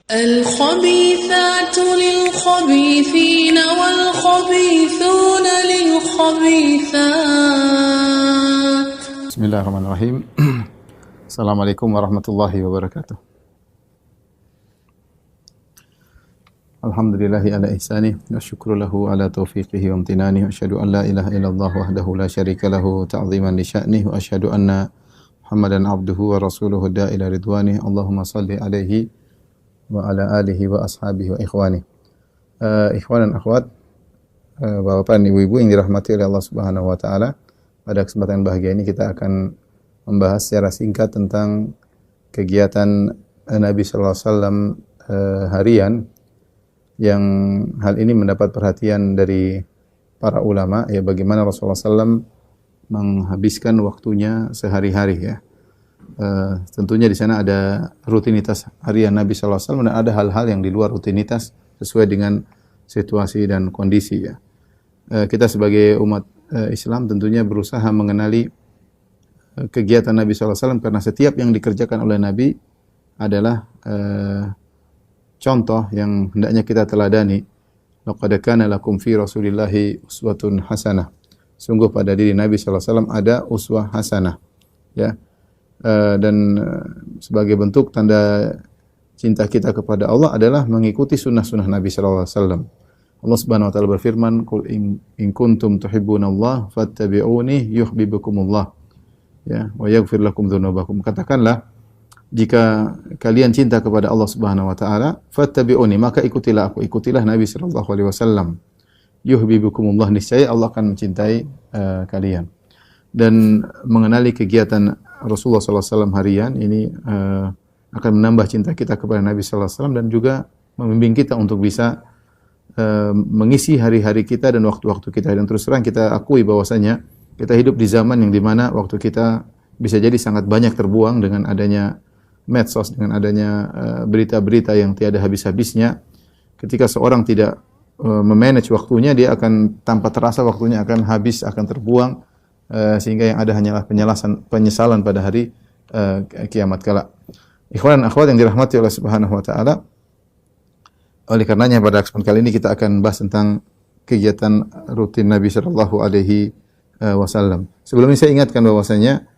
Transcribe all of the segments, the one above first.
الخبيثات للخبيثين والخبيثون للخبيثات. بسم الله الرحمن الرحيم. السلام عليكم ورحمة الله وبركاته. الحمد لله على إحسانه والشكر له على توفيقه وامتنانه وأشهد أن لا إله إلا الله وحده لا شريك له تعظيما لشأنه وأشهد أن محمدا عبده ورسوله الداعي إلى رضوانه اللهم صل عليه وعلى آله وأصحابه وإخوانه. Ikhwan dan akhwat, Bapak dan Ibu-ibu yang dirahmati oleh Allah Subhanahu wa taala. Pada kesempatan bahagia ini kita akan membahas secara singkat tentang kegiatan Nabi sallallahu alaihi wasallam harian, yang hal ini mendapat perhatian dari para ulama, ya, bagaimana Rasulullah SAW menghabiskan waktunya sehari-hari, ya. Tentunya di sana ada rutinitas harian Nabi sallallahu alaihi wasallam dan ada hal-hal yang di luar rutinitas sesuai dengan situasi dan kondisi, ya. Kita sebagai umat Islam tentunya berusaha mengenali kegiatan Nabi sallallahu alaihi wasallam, karena setiap yang dikerjakan oleh Nabi adalah contoh yang hendaknya kita teladani. Laqad kana lakum fi Rasulillahi uswatun hasanah. Sungguh pada diri Nabi sallallahu alaihi wasallam ada uswah hasanah, ya. Dan sebagai bentuk tanda cinta kita kepada Allah adalah mengikuti sunnah-sunnah Nabi sallallahu alaihi wasallam. Allah Subhanahu wa taala berfirman, "Qul in kuntum tuhibbunallaha fattabi'uni yuhibbukumullah." Ya, wa yaghfir lakum dzunubakum. Katakanlah, jika kalian cinta kepada Allah Subhanahu wa taala, fattabi'uni, maka ikutilah aku, ikutilah Nabi sallallahu alaihi wasallam. Yuhibbukumullah, niscaya Allah akan mencintai kalian. Dan mengenali kegiatan Rasulullah sallallahu alaihi wasallam harian ini akan menambah cinta kita kepada Nabi sallallahu alaihi wasallam dan juga membimbing kita untuk bisa mengisi hari-hari kita dan waktu-waktu kita. Dan terus terang kita akui bahwasanya kita hidup di zaman yang dimana waktu kita bisa jadi sangat banyak terbuang dengan adanya medsos, dengan adanya berita-berita yang tiada habis-habisnya. Ketika seorang tidak memanage waktunya, dia akan tanpa terasa waktunya akan habis, akan terbuang, sehingga yang ada hanyalah penyesalan pada hari kiamat kala. Ikhwan dan akhwat yang dirahmati oleh Subhanahu wa taala, oleh karenanya pada kesempatan kali ini kita akan bahas tentang kegiatan rutin Nabi sallallahu alaihi wasallam. Sebelum ini saya ingatkan bahwasanya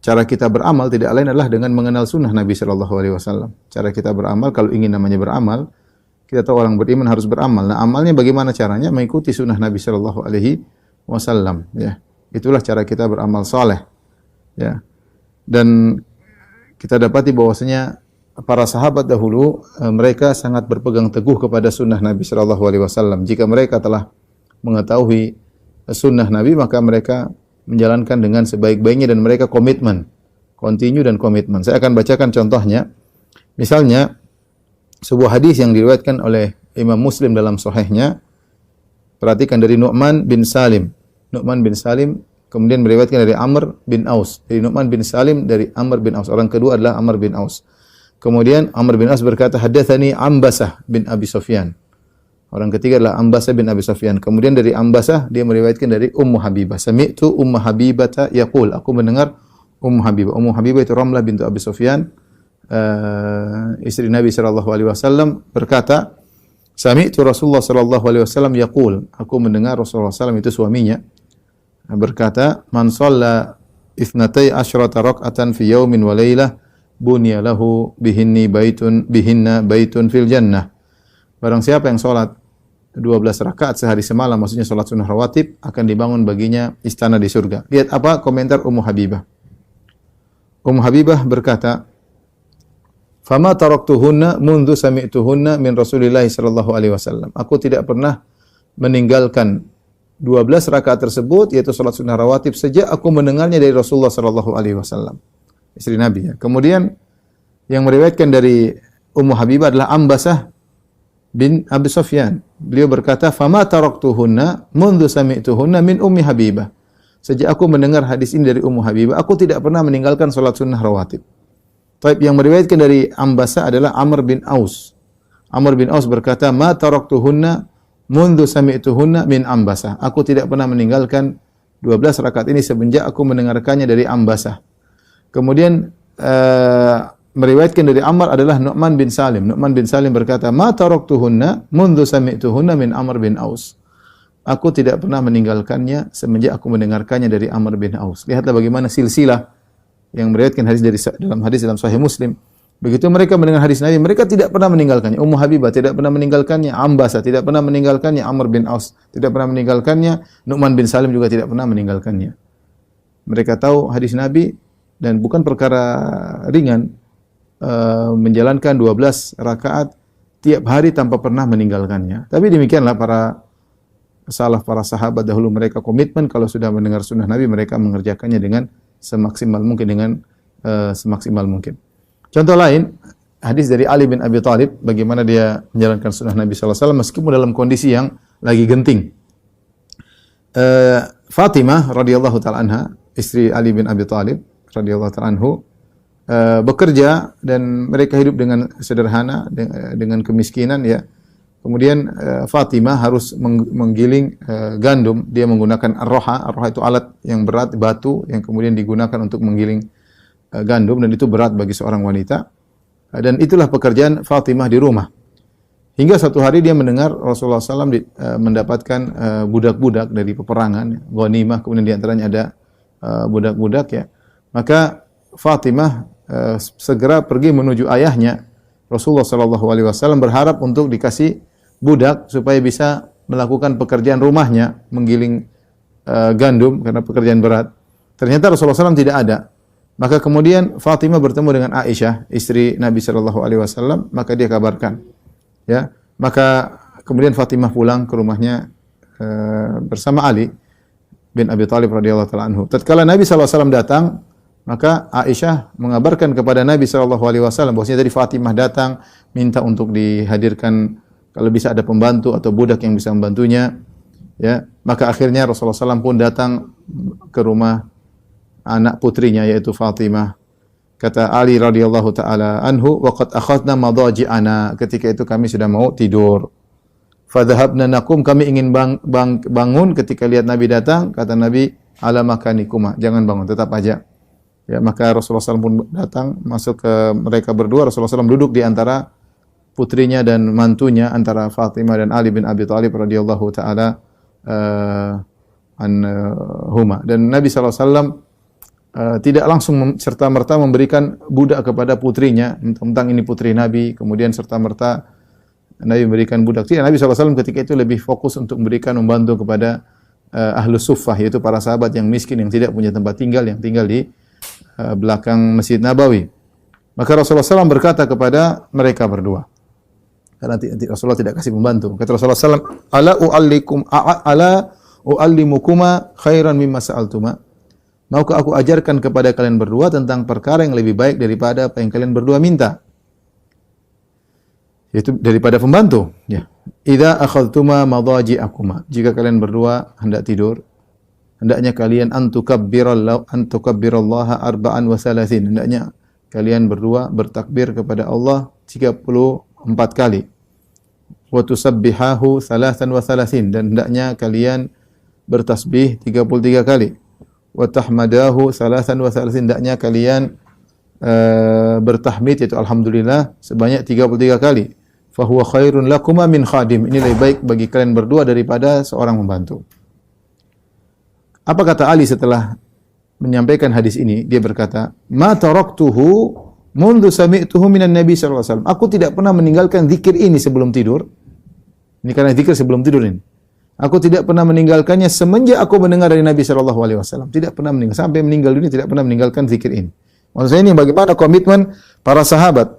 cara kita beramal tidak lain adalah dengan mengenal sunnah Nabi sallallahu alaihi wasallam. Cara kita beramal, kalau ingin namanya beramal, kita tahu orang beriman harus beramal. Nah, amalnya bagaimana caranya? Mengikuti sunnah Nabi sallallahu alaihi wasallam, ya. Itulah cara kita beramal saleh, ya. Dan kita dapati bahwasanya para sahabat dahulu mereka sangat berpegang teguh kepada sunnah Nabi sallallahu alaihi wasallam. Jika mereka telah mengetahui sunnah Nabi, maka mereka menjalankan dengan sebaik-baiknya dan mereka komitmen, continue dan komitmen. Saya akan bacakan contohnya. Misalnya sebuah hadis yang diriwayatkan oleh Imam Muslim dalam sahihnya. Perhatikan dari Nu'man bin Salim. Nu'man bin Salim kemudian meriwayatkan dari Amr bin Aus. Dari Nu'man bin Salim dari Amr bin Aus. Orang kedua adalah Amr bin Aus. Kemudian Amr bin Aus berkata, "Haddatsani Ambasah bin Abi Sufyan." Orang ketiga adalah Ambasah bin Abi Sufyan. Kemudian dari Ambasah dia meriwayatkan dari Ummu Habibah. Sami'tu Ummu Habibah yaqul, aku mendengar Ummu Habibah. Ummu Habibah itu Ramlah bintu Abi Sufyan, istri Nabi sallallahu alaihi wasallam, berkata, "Sami'tu Rasulullah sallallahu alaihi wasallam yaqul," aku mendengar Rasulullah sallallahu itu suaminya berkata, "Man shalla 12 rak'atan fi yaumin wa lailah bunya lahu bihinna baitun fil jannah." Barang siapa yang salat 12 rakaat sehari semalam, maksudnya salat sunnah rawatib, akan dibangun baginya istana di surga. Lihat apa komentar Ummu Habibah. Ummu Habibah berkata, "Fama taraktuhunna mundu sami'tuhunna min Rasulillah sallallahu alaihi wasallam." Aku tidak pernah meninggalkan 12 rakaat tersebut, yaitu salat sunnah rawatib, sejak aku mendengarnya dari Rasulullah sallallahu alaihi wasallam, istri Nabi, ya. Kemudian yang meriwayatkan dari Ummu Habibah adalah Ambasah bin Abi Sufyan. Beliau berkata, "Fama taraktuhunna mundu sami'tuhunna min Ummi Habibah." Sejak aku mendengar hadis ini dari Ummu Habibah, aku tidak pernah meninggalkan salat sunnah rawatib. Taib yang meriwayatkan dari Ambasah adalah Amr bin Aus. Amr bin Aus berkata, "Ma taraktuhunna mundu sami'tuhunna min Ambasah." Aku tidak pernah meninggalkan 12 rakaat ini semenjak aku mendengarkannya dari Ambasah. Kemudian meriwayatkan dari Ammar adalah Nu'man bin Salim. Nu'man bin Salim berkata, "Ma taraktuhunna mundu sami'tuhunna min Amr bin Aus." Aku tidak pernah meninggalkannya semenjak aku mendengarkannya dari Amr bin Aus. Lihatlah bagaimana silsilah yang meriwayatkan hadis dalam Sahih Muslim. Begitu mereka mendengar hadis Nabi, mereka tidak pernah meninggalkannya. Ummu Habibah tidak pernah meninggalkannya, Ambasa tidak pernah meninggalkannya, Amr bin Aus tidak pernah meninggalkannya, Nu'man bin Salim juga tidak pernah meninggalkannya. Mereka tahu hadis Nabi dan bukan perkara ringan. Menjalankan 12 rakaat tiap hari tanpa pernah meninggalkannya. Tapi demikianlah para sahabat dahulu, mereka komitmen kalau sudah mendengar sunnah Nabi mereka mengerjakannya dengan semaksimal mungkin, Contoh lain, hadis dari Ali bin Abi Thalib bagaimana dia menjalankan sunnah Nabi sallallahu alaihi wasallam meskipun dalam kondisi yang lagi genting. Fatimah radhiyallahu taala anha, istri Ali bin Abi Thalib radhiyallahu taala anhu, bekerja dan mereka hidup dengan sederhana, dengan kemiskinan ya. Kemudian Fatimah harus menggiling gandum, dia menggunakan ar-roha. Ar-roha itu alat yang berat, batu yang kemudian digunakan untuk menggiling gandum dan itu berat bagi seorang wanita. Dan itulah pekerjaan Fatimah di rumah. Hingga satu hari dia mendengar Rasulullah SAW mendapatkan budak-budak dari peperangan, ghanimah, kemudian di antaranya ada budak-budak ya. Maka Fatimah segera pergi menuju ayahnya. Rasulullah SAW berharap untuk dikasih budak supaya bisa melakukan pekerjaan rumahnya, menggiling gandum karena pekerjaan berat. Ternyata Rasulullah SAW tidak ada. Maka kemudian Fatimah bertemu dengan Aisyah, istri Nabi SAW, maka dia kabarkan. Ya, maka kemudian Fatimah pulang ke rumahnya bersama Ali bin Abi Thalib radhiyallahu taala anhu. Tatkala Nabi SAW datang, maka Aisyah mengabarkan kepada Nabi SAW bahwasanya tadi Fatimah datang minta untuk dihadirkan kalau bisa ada pembantu atau budak yang bisa membantunya. Ya, maka akhirnya Rasulullah SAW pun datang ke rumah anak putrinya yaitu Fatimah. Kata Ali radhiyallahu taala anhu, "Wa qad akhadna madaji'ana." Ketika itu kami sudah mau tidur. Fadhahabna naqum, kami ingin bangun ketika lihat Nabi datang, kata Nabi, "Ala makanikuma." Jangan bangun, tetap aja. Ya, maka Rasulullah SAW pun datang, masuk ke mereka berdua. Rasulullah SAW duduk di antara putrinya dan mantunya, antara Fatimah dan Ali bin Abi Thalib radhiyallahu taala anhuma. Dan Nabi SAW tidak langsung serta-merta memberikan budak kepada putrinya, tentang ini putri Nabi, kemudian serta-merta Nabi memberikan budak. Tidak, Nabi SAW ketika itu lebih fokus untuk membantu kepada ahlus suffah, yaitu para sahabat yang miskin, yang tidak punya tempat tinggal, yang tinggal di belakang Masjid Nabawi. Maka Rasulullah SAW berkata kepada mereka berdua, karena Rasulullah tidak kasih pembantu. Kata Rasulullah SAW, ala u'allimukuma khairan mimma sa'altuma. Maukah aku ajarkan kepada kalian berdua tentang perkara yang lebih baik daripada apa yang kalian berdua minta? Yaitu daripada pembantu. Ya. Idza akhadtuma madaji'akuma. Jika kalian berdua hendak tidur, hendaknya kalian antukabbirallaha arba'an wa salasin. Hendaknya kalian berdua bertakbir kepada Allah 34 kali. Wa tusabbihahu salasan wa salasin. Dan hendaknya kalian bertasbih 33 kali. Wa tahmadahu salasan wa salasin. Hendaknya kalian bertahmid, yaitu alhamdulillah, sebanyak 33 kali. Fahuwa khairun lakuma min khadim. Ini lebih baik bagi kalian berdua daripada seorang membantu. Apa kata Ali setelah menyampaikan hadis ini? Dia berkata, "Ma taraktuhu mundu sami'tuhu minan Nabi sallallahu alaihi wasallam." Aku tidak pernah meninggalkan zikir ini sebelum tidur. Ini karena zikir sebelum tidur ini. Aku tidak pernah meninggalkannya semenjak aku mendengar dari Nabi sallallahu alaihi wasallam. Tidak pernah meninggal sampai meninggal dunia, tidak pernah meninggalkan zikir ini. Maksudnya ini bagaimana komitmen para sahabat.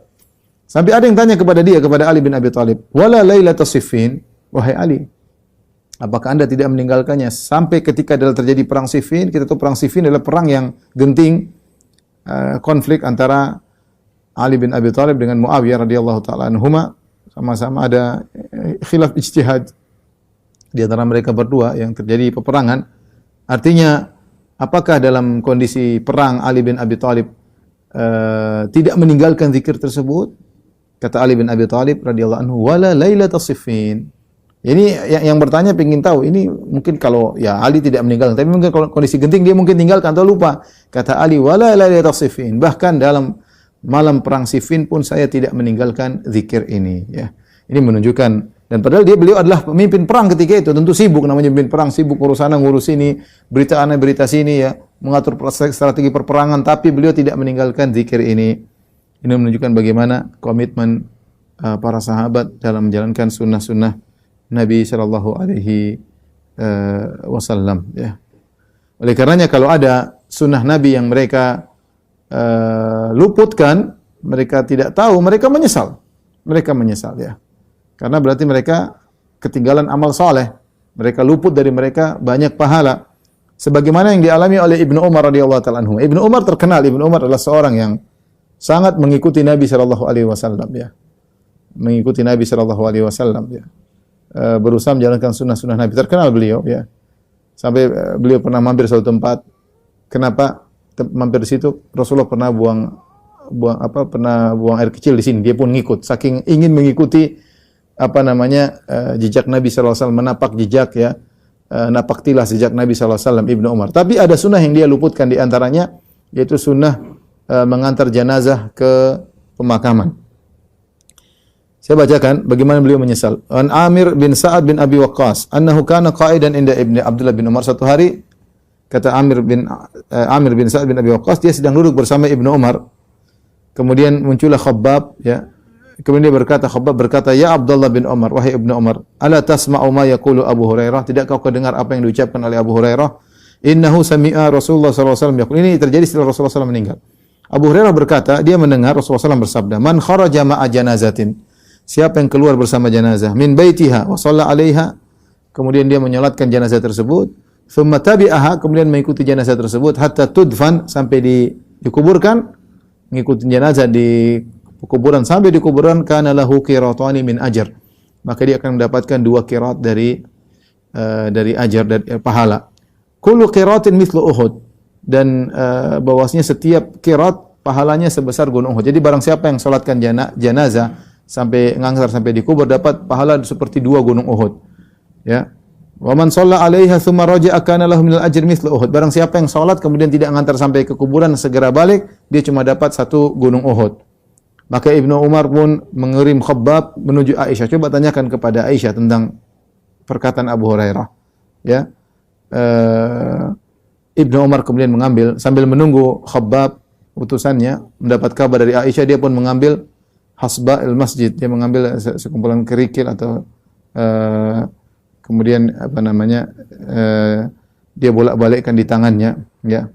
Sampai ada yang tanya kepada Ali bin Abi Thalib, "Wala lailatus siffin?" Wahai Ali, apakah Anda tidak meninggalkannya sampai ketika adalah terjadi perang Siffin? Kita tahu perang Siffin adalah perang yang genting, konflik antara Ali bin Abi Thalib dengan Muawiyah radhiyallahu taala anhuma. Sama-sama ada khilaf ijtihad di antara mereka berdua yang terjadi peperangan. Artinya, apakah dalam kondisi perang Ali bin Abi Thalib tidak meninggalkan zikir tersebut? Kata Ali bin Abi Thalib radhiyallahu anhu, "Wala lailatus siffin." Ini yang bertanya ingin tahu, ini mungkin kalau ya Ali tidak meninggalkan, tapi mungkin kalau kondisi genting dia mungkin tinggalkan atau lupa. Kata Ali, "Wala lailatus siffin." Bahkan dalam malam perang Siffin pun saya tidak meninggalkan zikir ini, ya. Ini menunjukkan, dan padahal beliau adalah pemimpin perang ketika itu, tentu sibuk namanya pemimpin perang, sibuk urusan ngurus ini, berita ana berita sini, ya, mengatur strategi perperangan, tapi beliau tidak meninggalkan zikir ini. Ini menunjukkan bagaimana komitmen para sahabat dalam menjalankan sunnah-sunnah Nabi sallallahu alaihi wasallam, ya. Oleh karenanya kalau ada sunnah Nabi yang mereka luputkan, mereka tidak tahu, mereka menyesal. Mereka menyesal, ya. Karena berarti mereka ketinggalan amal soleh. Mereka luput dari mereka banyak pahala. Sebagaimana yang dialami oleh Ibnu Umar radhiyallahu ta'ala anhu. Ibnu Umar terkenal, Ibnu Umar adalah seorang yang sangat mengikuti Nabi sallallahu alaihi wasallam, ya. Mengikuti Nabi sallallahu alaihi wasallam, ya. Berusaha menjalankan sunnah-sunnah Nabi. Terkenal beliau, ya. Sampai beliau pernah mampir suatu tempat. Kenapa mampir di situ? Rasulullah pernah buang air kecil di sini. Dia pun ngikut. Saking ingin mengikuti jejak Nabi sallallahu alaihi wasallam, menapak jejak, ya. Napak tilas jejak Nabi sallallahu alaihi wasallam, Ibnu Umar. Tapi ada sunnah yang dia luputkan di antaranya, yaitu sunnah mengantar jenazah ke pemakaman. Saya bacakan bagaimana beliau menyesal. An Amir bin Sa'ad bin Abi Waqqas, annahu kana qa'idan inda Ibnu Abdullah bin Umar. Satu hari, kata Amir bin Sa'ad bin Abi Waqqas, dia sedang duduk bersama Ibnu Umar. Kemudian muncullah Khabbab, ya. Kemudian Khabbab berkata, "Ya Abdullah bin Umar, wahai Ibnu Umar, ala tasma'u ma yaqulu Abu Hurairah? Tidakkah kau dengar apa yang diucapkan oleh Abu Hurairah? Innahu sami'a Rasulullah sallallahu alaihi wasallam yaqul." Ini terjadi setelah Rasulullah SAW meninggal. Abu Hurairah berkata, dia mendengar Rasulullah SAW bersabda, "Man kharaja ma'a janazatin." Siapa yang keluar bersama jenazah, min baitiha wa shalla 'alaiha, kemudian dia menyolatkan jenazah tersebut, thumma tabi'aha, kemudian mengikuti jenazah tersebut hatta tudfan, sampai dikuburkan, mengikuti jenazah di kuburan sampai di kuburan, kana lahu qiratani min ajr, maka dia akan mendapatkan 2 qirat dari ajar, dari pahala. Kullu qiratin mithlu Uhud, dan bahwasanya setiap qirat pahalanya sebesar gunung Uhud. Jadi barang siapa yang salatkan jenazah sampai ngantar sampai dikubur, dapat pahala seperti 2 gunung Uhud, ya. Wa man shalla 'alaiha tsumma raja'a kana lahu minal ajri mithlu Uhud. Barang siapa yang salat kemudian tidak ngantar sampai ke kuburan, segera balik, dia cuma dapat 1 gunung Uhud. Maka Ibnu Umar pun mengirim Khabbab menuju Aisyah. Coba tanyakan kepada Aisyah tentang perkataan Abu Hurairah, ya. Ibnu Umar kemudian mengambil, sambil menunggu Khabbab utusannya mendapat kabar dari Aisyah, dia pun mengambil hasba'il masjid, dia mengambil sekumpulan kerikil atau kemudian dia bolak-balikkan di tangannya, ya.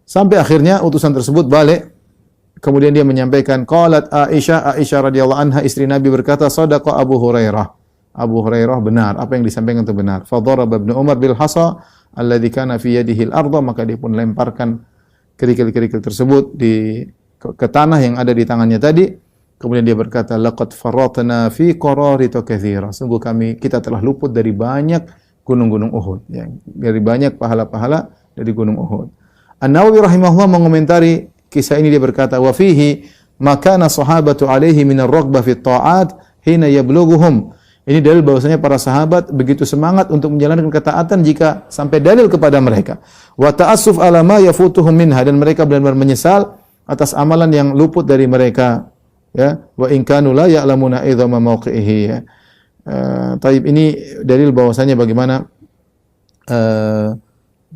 Sampai akhirnya utusan tersebut balik. Kemudian dia menyampaikan, qalat Aisyah radhiyallahu anha, istri Nabi berkata, sadaqa Abu Hurairah. Abu Hurairah benar, apa yang disampaikan itu benar. Fa daraba Ibnu Umar bil hasa alladhi kana fi yadihi al-ardh, maka dia pun lemparkan kerikil-kerikil tersebut ke tanah yang ada di tangannya tadi. Kemudian dia berkata, laqad farratna fi qararita katsira. Sungguh kita telah luput dari banyak gunung-gunung Uhud, ya. Dari banyak pahala-pahala dari gunung Uhud. An-Nawawi rahimahullah mengomentari kisah ini, dia berkata, wa fihi makana sahabatu alaihi min ar-raghbah fi at-ta'at hina yablughuhum. Ini dalil bahwasanya para sahabat begitu semangat untuk menjalankan ketaatan jika sampai dalil kepada mereka. Wa ta'assuf ala ma yafutuhum minha, dan mereka benar-benar menyesal atas amalan yang luput dari mereka, ya. Wa in kanu la ya'lamuna idhama mawqi'ihi, ya. Taib, ini dalil bahwasanya bagaimana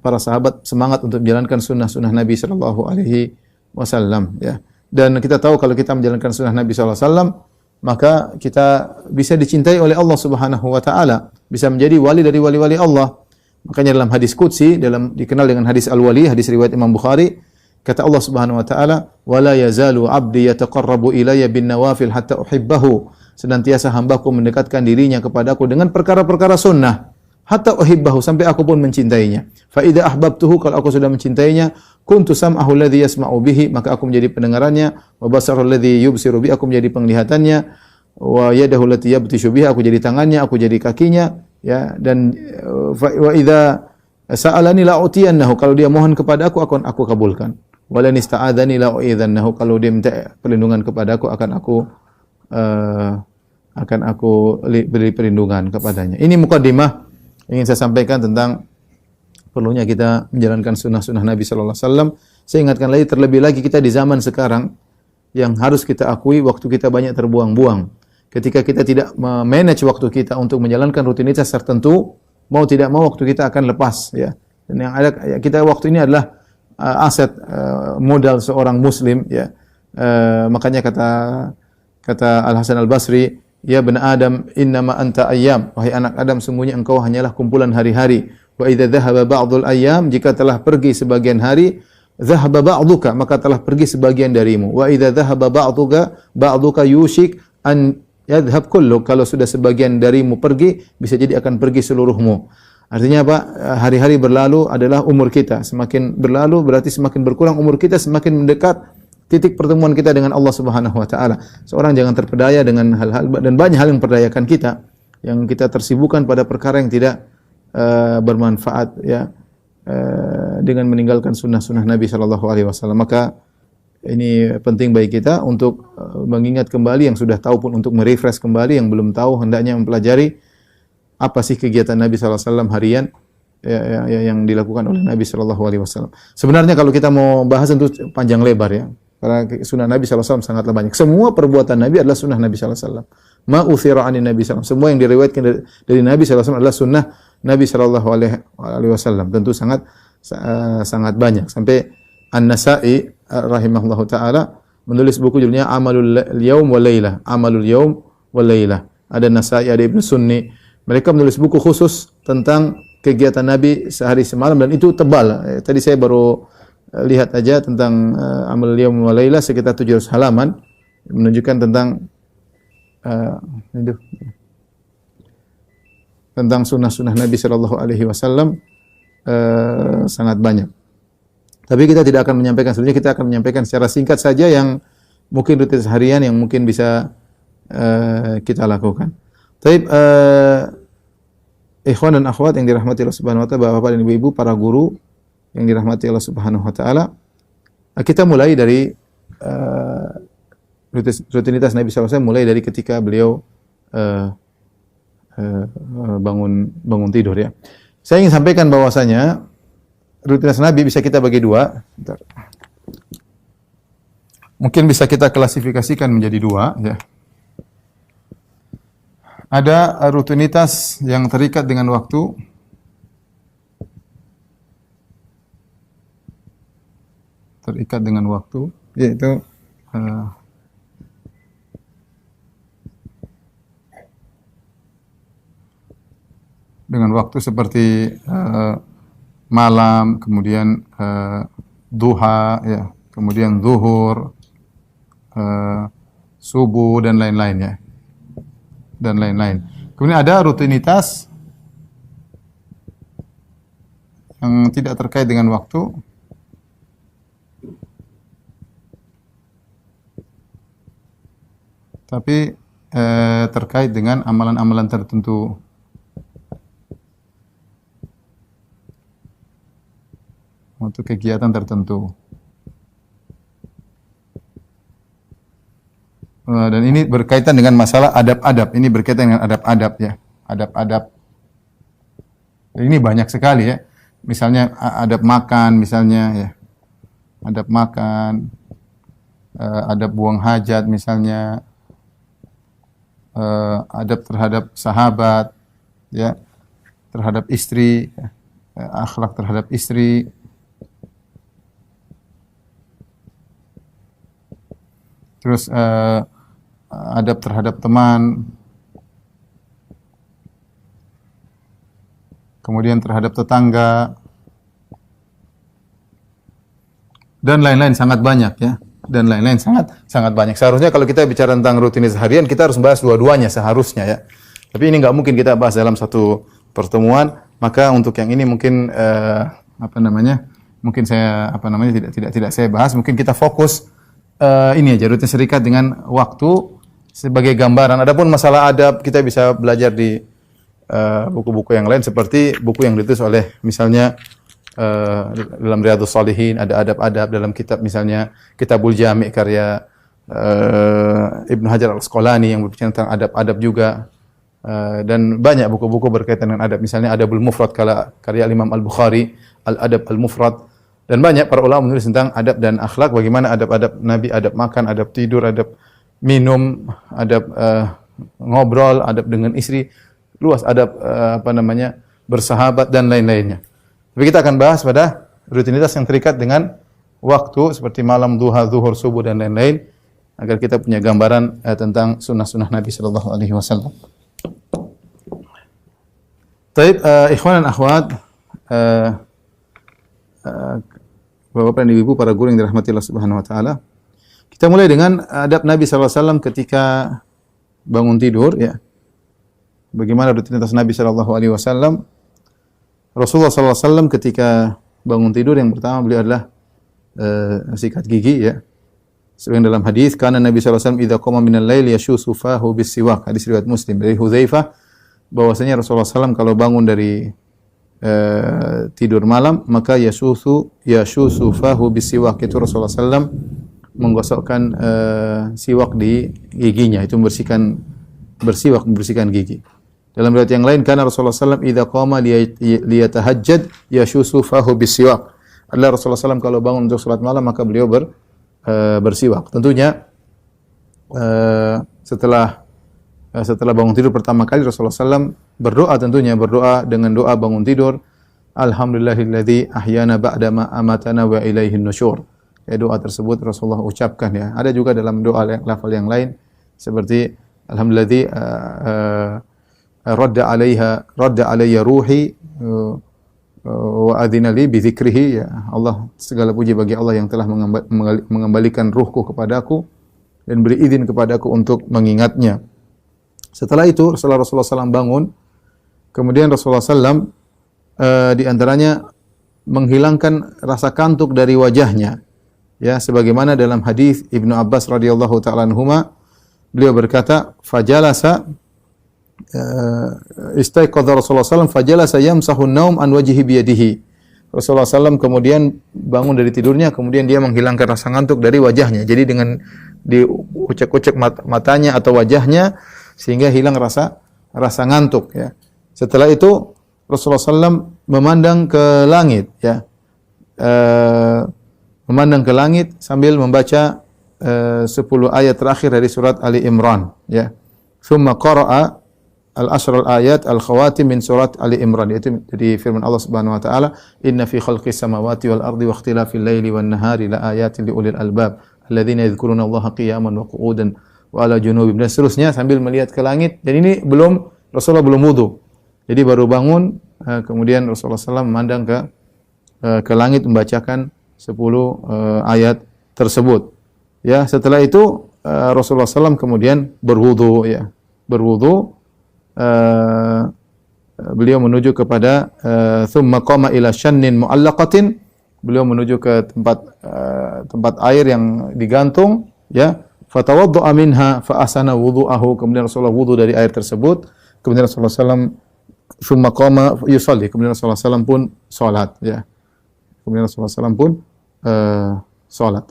para sahabat semangat untuk menjalankan sunnah-sunnah Nabi sallallahu alaihi wasallam, ya. Dan kita tahu kalau kita menjalankan sunnah Nabi sallallahu alaihi wasallam, maka kita bisa dicintai oleh Allah Subhanahu wa taala, bisa menjadi wali dari wali-wali Allah. Makanya dalam hadis qudsi, dikenal dengan hadis al-wali, hadis riwayat Imam Bukhari, kata Allah Subhanahu wa taala, "Wala yazalu 'abdi yataqarrabu ilayya bin nawafil hatta uhibbahu." Senantiasa hambaku mendekatkan dirinya kepadaku dengan perkara-perkara sunnah, hatta uhibbahu, sampai aku pun mencintainya. Fa idza ahbabtuhu, kalau aku sudah mencintainya, kuntu sam'ahu alladhi yasma'u bihi, maka aku menjadi pendengarannya, wa basarahu alladhi yubsiru bihi, aku menjadi penglihatannya, wa yadahu allati yabtishu biha, aku jadi tangannya, aku jadi kakinya, ya. Dan wa idza sa'alani la utiyannahu, kalau dia mohon kepada aku akan aku kabulkan. Wa lan ista'adzani la u'idzannahu, kalau dia minta perlindungan kepada aku akan aku beri perlindungan kepadanya. Ini mukadimah ingin saya sampaikan tentang perlunya kita menjalankan sunnah-sunnah Nabi sallallahu alaihi wasallam. Saya ingatkan lagi, terlebih lagi kita di zaman sekarang yang harus kita akui, waktu kita banyak terbuang-buang. Ketika kita tidak manage waktu kita untuk menjalankan rutinitas tertentu, mau tidak mau waktu kita akan lepas, ya. Dan yang ada kita waktu ini adalah aset modal seorang muslim, ya. Makanya kata Al Hasan Al Basri, ya bani Adam, innama anta ayyam, wahai anak Adam, sungguhnya engkau hanyalah kumpulan hari-hari. Wa idza dhahaba ba'dul ayyam, jika telah pergi sebagian hari, dhahaba ba'duka, maka telah pergi sebagian darimu. Wa idza dhahaba ba'duka yushik an yadhhab kulluk, kalau sudah sebagian darimu pergi, bisa jadi akan pergi seluruhmu. Artinya apa? Hari-hari berlalu adalah umur kita. Semakin berlalu berarti semakin berkurang umur kita, semakin mendekat titik pertemuan kita dengan Allah Subhanahu wa taala. Seorang jangan terpedaya dengan hal-hal, dan banyak hal yang memperdayakan kita, yang kita tersibukkan pada perkara yang tidak bermanfaat, ya, dengan meninggalkan sunnah-sunnah Nabi sallallahu alaihi wasallam. Maka ini penting bagi kita untuk mengingat kembali, yang sudah tahu pun untuk merefresh kembali, yang belum tahu hendaknya mempelajari apa sih kegiatan Nabi sallallahu alaihi wasallam harian, yang dilakukan oleh Nabi sallallahu alaihi wasallam. Sebenarnya kalau kita mau bahas tentu panjang lebar, ya. Karena sunnah Nabi sallallahu alaihi wasallam sangatlah banyak. Semua perbuatan Nabi adalah sunnah Nabi sallallahu alaihi wasallam. Ma uthira anin Nabi sallallahu alaihi wasallam. Semua yang diriwayatkan dari Nabi sallallahu alaihi wasallam adalah sunnah Nabi sallallahu alaihi wasallam. Tentu sangat banyak. Sampai An-Nasa'i rahimahullahu taala menulis buku judulnya Amalul Yaum wal Lailah. Amalul Yaum wal Lailah. Ada Nasa'i, ada Ibnu Sunni. Mereka menulis buku khusus tentang kegiatan Nabi sehari semalam, dan itu tebal. Tadi saya baru lihat aja tentang Amalul Yaum wal Lailah sekitar 700 halaman, menunjukkan tentang sunnah-sunnah Nabi sallallahu alaihi wasallam sangat banyak. Tapi kita tidak akan menyampaikan, sebenarnya kita akan menyampaikan secara singkat saja yang mungkin rutinitas harian yang mungkin bisa kita lakukan. Tapi ikhwan dan akhwat yang dirahmati Allah Subhanahu wa taala, Bapak dan Ibu, para guru yang dirahmati Allah Subhanahu wa taala, kita mulai dari rutinitas Nabi sallallahu alaihi wasallam, mulai dari ketika beliau bangun tidur, ya. Saya ingin sampaikan bahwasanya rutinitas Nabi bisa kita bagi dua. Mungkin bisa kita klasifikasikan menjadi dua, ya. Ada rutinitas yang terikat dengan waktu, yaitu dengan waktu seperti malam, kemudian duha, ya, kemudian zuhur, subuh, dan lain-lain, ya. Dan lain-lain. Kemudian ada rutinitas yang tidak terkait dengan waktu, tapi terkait dengan amalan-amalan tertentu. Untuk kegiatan tertentu. Dan ini berkaitan dengan masalah adab-adab. Ini berkaitan dengan adab-adab, ya. Adab-adab. Ini banyak sekali, ya. Misalnya adab makan, misalnya, ya. Adab makan, adab buang hajat, misalnya, adab terhadap sahabat, ya, terhadap istri, ya. Akhlak terhadap istri. Terus adab terhadap teman, kemudian terhadap tetangga, dan lain-lain, sangat banyak, ya. Dan lain-lain sangat banyak. Seharusnya kalau kita bicara tentang rutinitas harian, kita harus bahas dua-duanya seharusnya, ya. Tapi ini nggak mungkin kita bahas dalam satu pertemuan. Maka untuk yang ini mungkin mungkin saya tidak saya bahas. Mungkin kita fokus ini aja, rutinitas terikat dengan waktu sebagai gambaran. Adapun masalah adab, kita bisa belajar di buku-buku yang lain, seperti buku yang ditulis oleh, misalnya dalam Riyadhus Shalihin ada adab-adab, dalam kitab misalnya Kitabul Jami' karya Ibnu Hajar Al-Asqalani yang berbicara tentang adab-adab juga, dan banyak buku-buku berkaitan dengan adab, misalnya Adabul Mufrad karya Imam Al-Bukhari, Al-Adab Al-Mufrad, Dan banyak para ulama menulis tentang adab dan akhlak, bagaimana adab-adab Nabi, adab makan, adab tidur, adab minum, adab ngobrol, adab dengan istri, luas adab bersahabat dan lain-lainnya. Tapi kita akan bahas pada rutinitas yang terikat dengan waktu seperti malam, duha, zuhur, subuh dan lain-lain agar kita punya gambaran tentang sunnah-sunnah Nabi sallallahu alaihi wasallam. Baik, ikhwan dan akhwat, Bapak-bapak dan ibu-ibu, para guru yang dirahmati Allah Subhanahu wa taala. Kita mulai dengan adab Nabi sallallahu alaihi wasallam ketika bangun tidur, ya. Bagaimana rutinitas Nabi sallallahu alaihi wasallam? Rasulullah sallallahu alaihi wasallam ketika bangun tidur yang pertama beliau adalah sikat gigi, ya. Sebagaimana dalam hadis, kana Nabi sallallahu alaihi wasallam idza qama minal lail yashusu fahu bis-siwak. Hadis riwayat Muslim dari Hudzaifah bahwasanya Rasulullah SAW kalau bangun dari tidur malam maka yashusu fahu bis-siwak. Itu Rasulullah SAW menggosokkan siwak di giginya, itu membersihkan gigi. Dalam riwayat yang lain, karena Rasulullah SAW idza qama liyatahajjad yashusu fahu bis-siwak. Adalah Rasulullah SAW kalau bangun untuk salat malam maka beliau bersiwak. Tentunya setelah bangun tidur pertama kali Rasulullah SAW berdoa, tentunya berdoa dengan doa bangun tidur, alhamdulillahilladzi ahyana ba'dama amatana wa ilaihin nusyur. Doa tersebut Rasulullah ucapkan, ya. Ada juga dalam doa lafal yang lain seperti alhamdulilladzi radda alayya ruhi wa adzina li bi dzikrihi, ya Allah, segala puji bagi Allah yang telah mengembalikan ruhku kepadaku dan beri izin kepadaku untuk mengingatnya. Setelah itu Rasulullah SAW bangun, kemudian Rasulullah SAW di antaranya menghilangkan rasa kantuk dari wajahnya, ya, sebagaimana dalam hadis Ibnu Abbas radhiyallahu taala anhuma, beliau berkata, fajalasa istaiqadha Rasulullah SAW fajalasa yamsahu an-naum an wajhihi biyadihi. Rasulullah SAW kemudian bangun dari tidurnya, kemudian dia menghilangkan rasa ngantuk dari wajahnya. Jadi dengan diucek-ucek matanya atau wajahnya sehingga hilang rasa ngantuk, ya. Setelah itu Rasulullah SAW memandang ke langit, ya, memandang ke langit sambil membaca 10 ayat terakhir dari surat Ali Imran, ya. Tsumma qara'a al-ashr al-ayat al-khawatim min surat Ali Imran, yaitu dari firman Allah Subhanahu wa taala, inna fi khalqis samawati wal ardi wa ikhtilafil laili wan nahari la ayatin li ulil albab alladzina yadhkuruna Allaha qiyaman wa qu'udan wa ala junubihim, dan seterusnya sambil melihat ke langit. Dan ini Rasulullah belum wudu. Jadi baru bangun, kemudian Rasulullah SAW memandang ke langit membacakan 10 ayat tersebut. Ya, setelah itu Rasulullah SAW kemudian berwudu, ya. Berwudu, beliau menuju kepada thumma qama ila shannin mu'allaqatin. Beliau menuju ke tempat air yang digantung, ya. Fatawadda'a minha fa ahsana wudu'ahu. Kemudian Rasulullah wudu dari air tersebut. Kemudian Rasulullah SAW thumma qama yusalli. Kemudian Rasulullah SAW pun salat, ya. Kemudian Rasulullah SAW pun salat.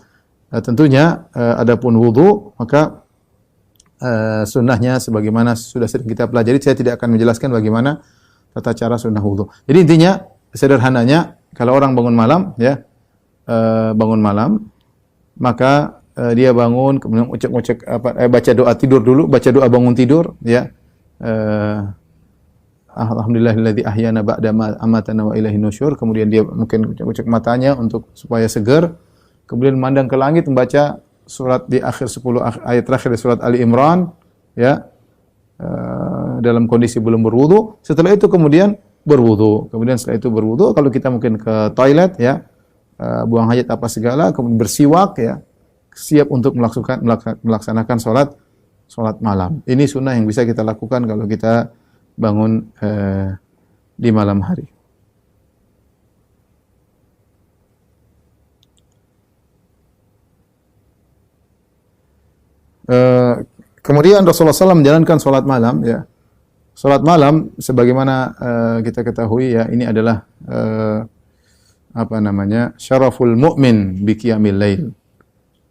Tentunya adapun wudu, maka sunnahnya sebagaimana sudah sering kita pelajari. Saya tidak akan menjelaskan bagaimana tata cara sunnah wudu. Jadi intinya sederhananya, kalau orang bangun malam, ya, bangun malam, maka dia bangun, kemudian baca doa tidur dulu, baca doa bangun tidur, ya. Alhamdulillahilladzi ahyana ba'da ma amatana wa ilaihin nusyur. Kemudian dia mungkin ucap matanya untuk supaya segar. Kemudian memandang ke langit, membaca surat di akhir 10 ayat terakhir di surat Ali Imran, ya. Dalam kondisi belum berwudu. Setelah itu kemudian berwudu. Kemudian setelah itu berwudu, kalau kita mungkin ke toilet, ya, buang hajat apa segala, kemudian bersiwak, ya, siap untuk melaksanakan salat malam. Ini sunnah yang bisa kita lakukan kalau kita bangun di malam hari. Kemudian Rasulullah SAW menjalankan salat malam, ya. Salat malam sebagaimana kita ketahui, ya, ini adalah syaraful mu'min bi qiyamil lail.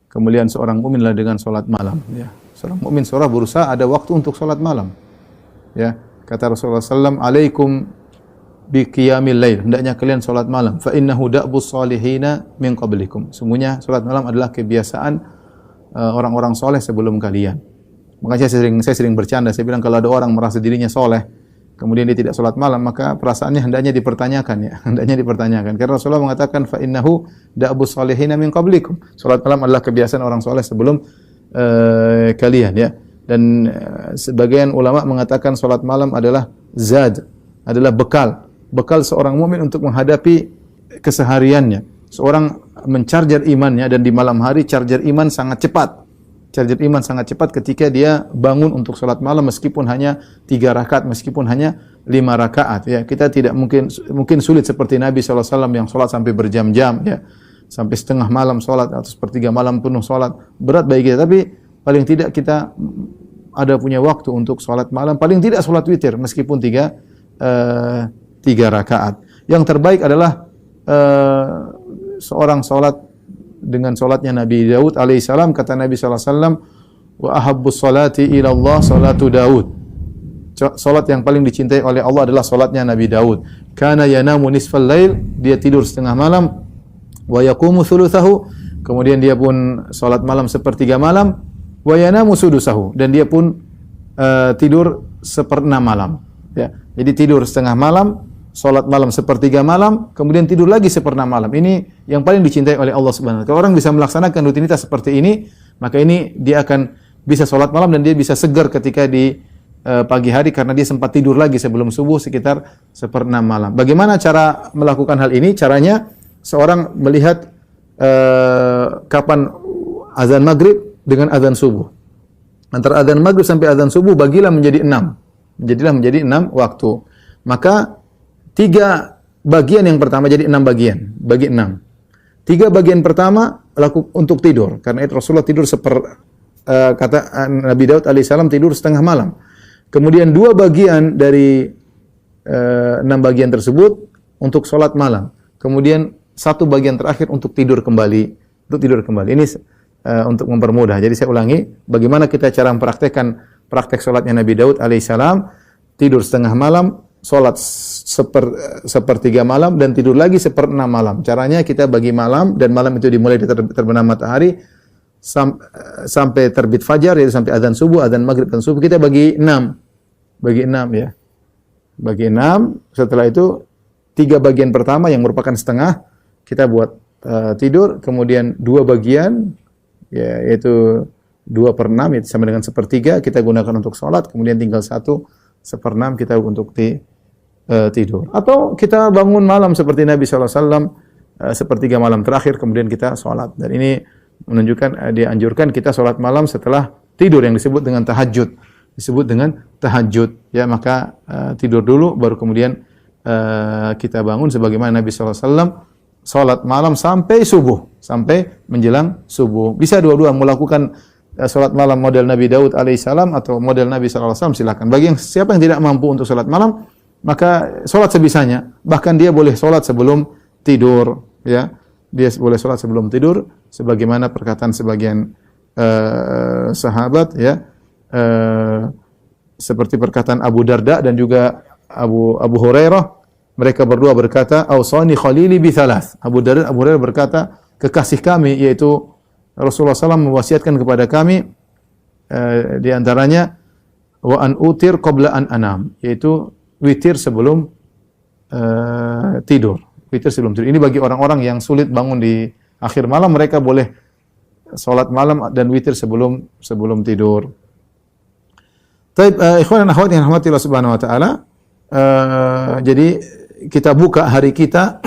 Kemuliaan seorang mukmin adalah dengan salat malam, ya. Seorang mukmin berusaha ada waktu untuk salat malam, ya. Kata Rasulullah SAW, alaikum bi qiyamil lail, hendaknya kalian salat malam. Fa innahu da'bus salihina min qablikum. Sungguhnya salat malam adalah kebiasaan orang-orang soleh sebelum kalian. Makanya saya sering bercanda, saya bilang kalau ada orang merasa dirinya soleh, kemudian dia tidak salat malam, maka perasaannya hendaknya dipertanyakan ya, hendaknya dipertanyakan. Karena Rasulullah mengatakan fa innahu da'bus salihina min qablikum. Salat malam adalah kebiasaan orang soleh sebelum kalian ya. Dan sebagian ulama mengatakan salat malam adalah zad, adalah bekal seorang mukmin untuk menghadapi kesehariannya. Seorang mencarger imannya, dan di malam hari charger iman sangat cepat. Charger iman sangat cepat ketika dia bangun untuk salat malam meskipun hanya 3 rakaat, meskipun hanya 5 rakaat ya. Kita tidak mungkin sulit seperti Nabi SAW yang salat sampai berjam-jam ya. Sampai setengah malam salat atau sepertiga malam penuh salat. Berat bagi kita, tapi paling tidak kita ada punya waktu untuk salat malam, paling tidak salat witir meskipun 3 rakaat. Yang terbaik adalah seorang salat dengan salatnya Nabi Daud alaihissalam. Kata Nabi sallallahu alaihi wasallam, wa ahabbus salati ila Allah salatu Daud. Salat yang paling dicintai oleh Allah adalah salatnya Nabi Daud. Kana yanamu nisfal lail, dia tidur setengah malam, wa yaqumu thulutsahu, kemudian dia pun salat malam sepertiga malam, wa yanamu sudusahu, dan dia pun tidur seperenam malam ya. Jadi tidur setengah malam, salat malam sepertiga malam, kemudian tidur lagi seperenam malam. Ini yang paling dicintai oleh Allah Subhanahu wa taala. Kalau orang bisa melaksanakan rutinitas seperti ini, maka ini dia akan bisa salat malam dan dia bisa segar ketika di pagi hari karena dia sempat tidur lagi sebelum subuh sekitar seperenam malam. Bagaimana cara melakukan hal ini? Caranya seorang melihat kapan azan maghrib dengan azan subuh. Antara azan maghrib sampai azan subuh bagilah menjadi 6. Jadilah menjadi 6 waktu. Maka 3 bagian yang pertama jadi 6 bagian, bagi 6. 3 bagian pertama untuk tidur. Karena itu Rasulullah tidur kata Nabi Daud alaihissalam tidur setengah malam. Kemudian 2 bagian dari 6 bagian tersebut untuk sholat malam. Kemudian 1 bagian terakhir untuk tidur kembali. Untuk tidur kembali. Ini untuk mempermudah. Jadi saya ulangi, bagaimana kita cara mempraktekkan praktek sholatnya Nabi Daud alaihissalam, tidur setengah malam, sholat sepertiga malam, dan tidur lagi seperenam malam. Caranya kita bagi malam, dan malam itu dimulai dari terbenam matahari sampai terbit fajar, yaitu sampai azan subuh, azan maghrib dan subuh. Kita bagi 6. Bagi 6 ya. Bagi 6, setelah itu 3 bagian pertama yang merupakan setengah, kita buat tidur, kemudian 2 bagian, ya, yaitu 2/6, yaitu sama dengan 1/3, kita gunakan untuk sholat, kemudian tinggal 1/6 kita untuk tidur. Atau kita bangun malam seperti Nabi SAW, sepertiga malam terakhir, kemudian kita sholat. Dan ini menunjukkan, dianjurkan kita sholat malam setelah tidur, yang disebut dengan tahajud. Disebut dengan tahajud. Ya, maka tidur dulu, baru kemudian kita bangun sebagaimana Nabi SAW sholat malam sampai subuh, sampai menjelang subuh. Bisa dua-dua melakukan sholat malam model Nabi Daud alaihissalam atau model Nabi SAW, silakan. Bagi siapa yang tidak mampu untuk sholat malam, maka sholat sebisanya. Bahkan dia boleh sholat sebelum tidur, ya. Dia boleh sholat sebelum tidur, sebagaimana perkataan sebagian sahabat, ya. Seperti perkataan Abu Darda dan juga Abu Hurairah. Mereka berdua berkata, "Ausani khalili bi thalath." Abu Hurairah berkata, kekasih kami yaitu Rasulullah SAW mewasiatkan kepada kami di antaranya wa an utir qabla an anam, yaitu witir sebelum tidur. Witir sebelum tidur. Ini bagi orang-orang yang sulit bangun di akhir malam, mereka boleh salat malam dan witir sebelum tidur. Baik, ikhwan dan akhwat yang dirahmati Allah Subhanahu wa taala, jadi kita buka hari kita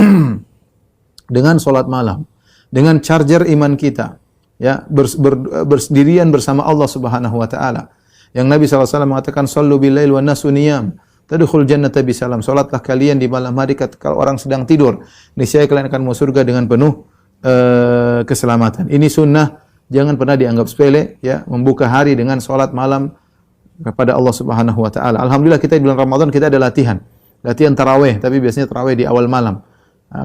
dengan salat malam, dengan charger iman kita. Ya, bersendirian bersama Allah Subhanahu wa taala. Yang Nabi SAW mengatakan, "Shallu bil lail wan nasu niyam, tadkhul jannata bisalam." Salatlah kalian di malam hari kalau orang sedang tidur, niscaya kalian akan masuk surga dengan penuh keselamatan. Ini sunnah, jangan pernah dianggap sepele, ya, membuka hari dengan salat malam kepada Allah Subhanahu wa taala. Alhamdulillah kita di bulan Ramadan kita ada latihan tarawih, tapi biasanya tarawih di awal malam.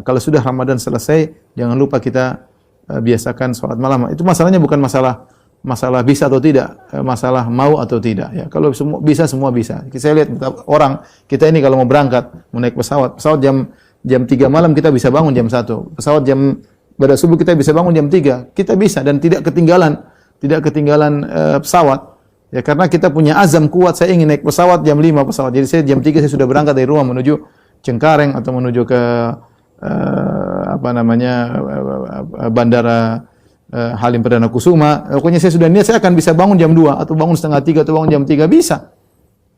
Kalau sudah Ramadan selesai, jangan lupa kita biasakan salat malam. Itu masalahnya bukan masalah masalah bisa atau tidak, masalah mau atau tidak. Ya, kalau semua bisa, semua bisa. Saya lihat orang kita ini kalau mau berangkat, mau naik pesawat, jam 3 malam kita bisa bangun jam 1. Pesawat pada subuh kita bisa bangun jam 3. Kita bisa dan tidak ketinggalan pesawat. Ya, karena kita punya azam kuat, saya ingin naik pesawat jam 5 pesawat. Jadi saya jam 3 saya sudah berangkat dari rumah menuju Cengkareng atau menuju ke bandara Halim Perdana Kusuma. Pokoknya saya sudah niat saya akan bisa bangun jam 2 atau bangun setengah 3 atau bangun jam 3 bisa.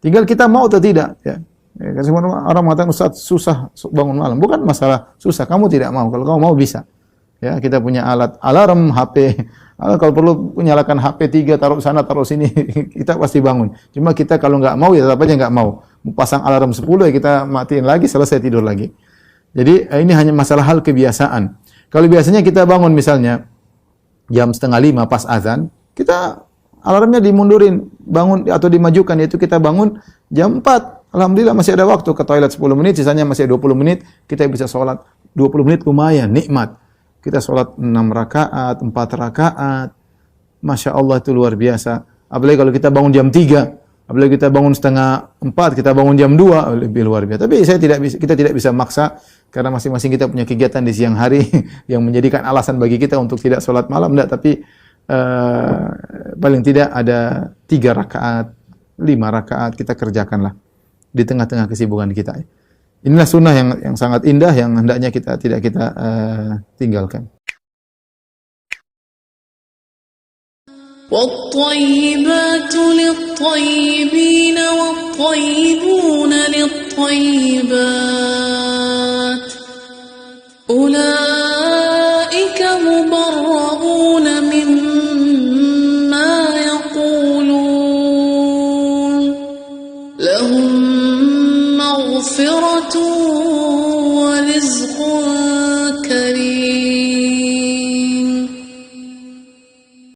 Tinggal kita mau atau tidak, ya. Ya, semua orang mengatakan Ustaz susah bangun malam. Bukan masalah susah, kamu tidak mau. Kalau kamu mau bisa. Ya, kita punya alat alarm, HP. Kalau perlu nyalakan HP 3 taruh sana taruh sini, kita pasti bangun. Cuma kita kalau nggak mau ya tetap aja nggak mau. Pasang alarm 10 ya kita matiin lagi, selesai tidur lagi. Jadi ini hanya masalah hal kebiasaan. Kalau biasanya kita bangun misalnya jam 4:30 pas azan, kita alarmnya dimundurin, bangun atau dimajukan, yaitu kita bangun jam 4. Alhamdulillah masih ada waktu ke toilet 10 menit, sisanya masih 20 menit, kita bisa sholat. 20 menit lumayan, nikmat. Kita sholat 6 rakaat, 4 rakaat. Masya Allah itu luar biasa. Apalagi kalau kita bangun jam 3, apalagi kita bangun setengah 4, kita bangun jam 2, lebih luar biasa. Tapi kita tidak bisa maksa, karena masing-masing kita punya kegiatan di siang hari yang menjadikan alasan bagi kita untuk tidak sholat malam. Enggak, tapi paling tidak ada 3 rakaat, 5 rakaat kita kerjakanlah di tengah-tengah kesibukan kita. Inilah sunnah yang sangat indah yang hendaknya kita tidak tinggalkan. وَالطَّيِّبَاتُ لِلطَّيِّبِينَ وَالطَّيِّبُونَ لِلطَّيِّبَاتِ